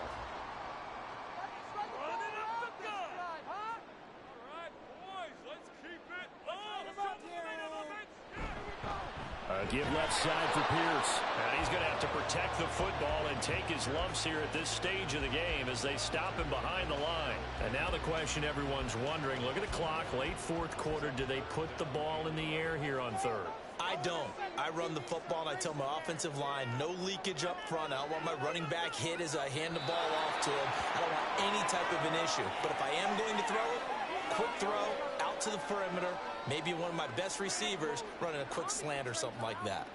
Speaker 2: Give left side for Pierce. And he's going to have to protect the football and take his lumps here at this stage of the game as they stop him behind the line. And now the question everyone's wondering, look at the clock, late 4th quarter, do they put the ball in the air here on 3rd?
Speaker 3: I don't. I run the football and I tell my offensive line, no leakage up front. I don't want my running back hit as I hand the ball off to him. I don't want any type of an issue. But if I am going to throw it, quick throw, out to the perimeter, maybe one of my best receivers running a quick slant or something like that.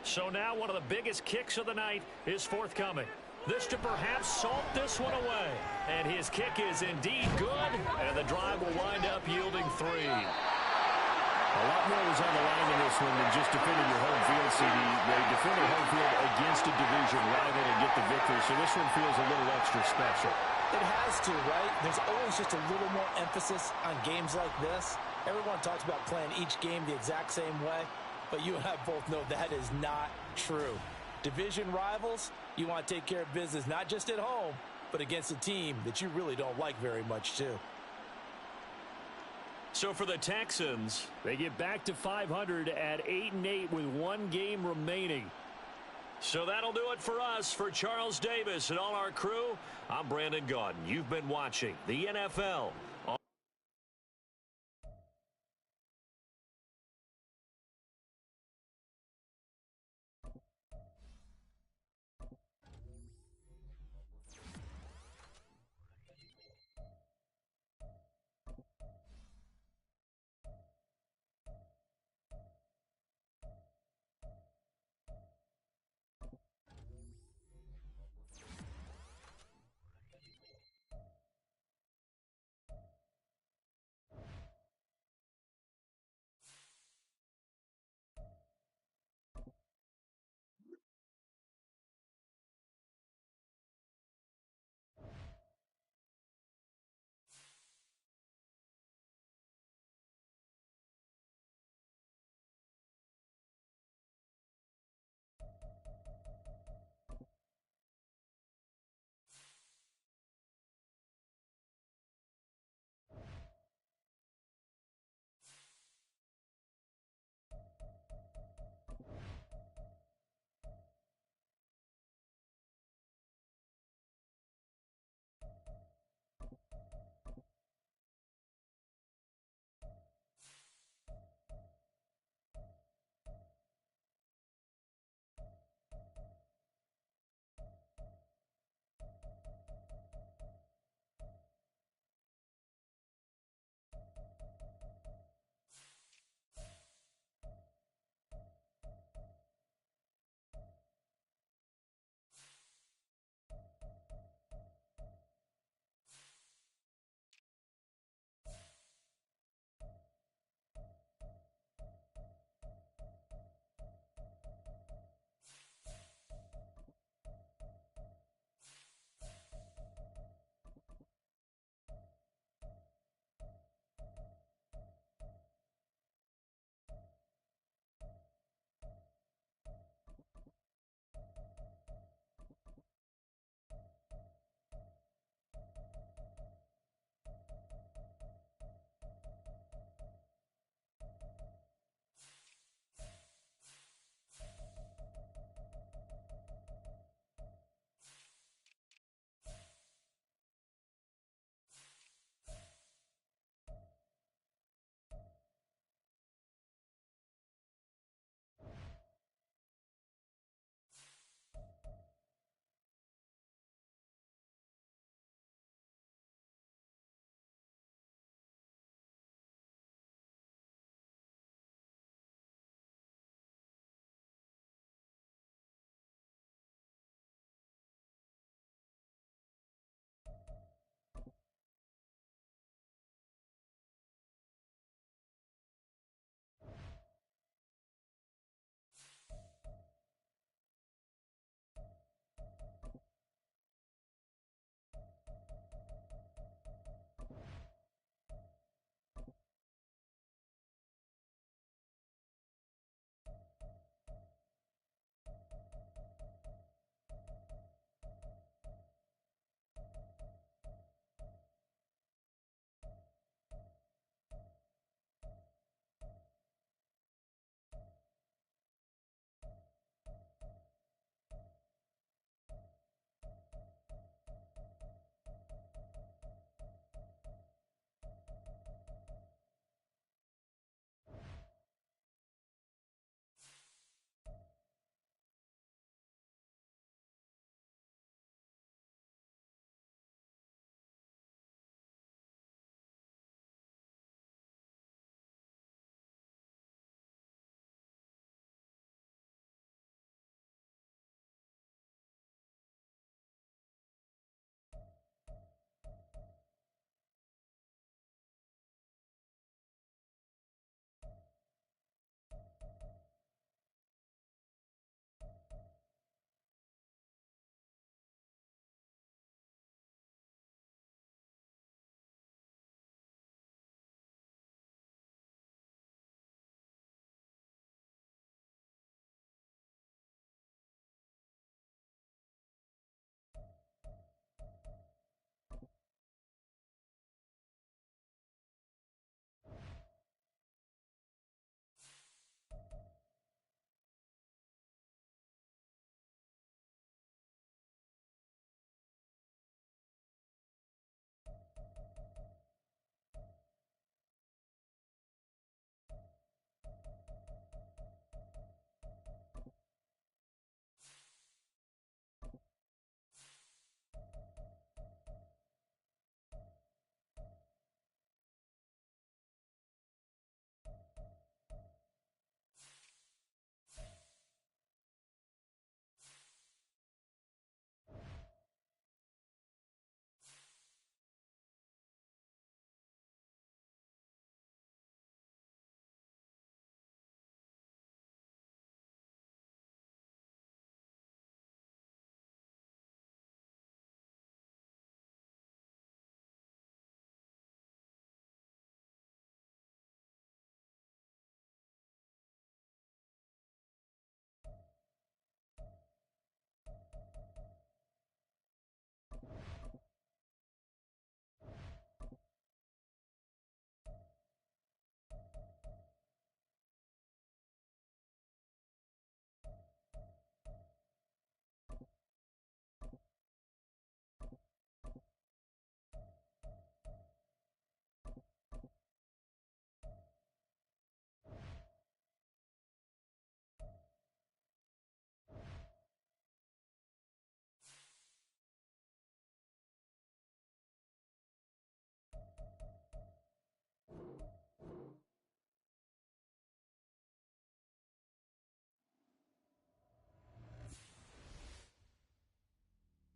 Speaker 2: So now one of the biggest kicks of the night is forthcoming. This to perhaps salt this one away. And his kick is indeed good, and the drive will wind up yielding 3. A lot more was on the line in this one than just defending your home field, CD. They defended home field against a division rival and get the victory, so this one feels a little extra special.
Speaker 3: It has to, right? There's always just a little more emphasis on games like this. Everyone talks about playing each game the exact same way, but you and I both know that is not true. Division rivals, you want to take care of business not just at home, but against a team that you really don't like very much, too.
Speaker 2: So for the Texans, they get back to 500 at 8-8 with 1 game remaining. So that'll do it for us. For Charles Davis and all our crew, I'm Brandon Gaudin. You've been watching the NFL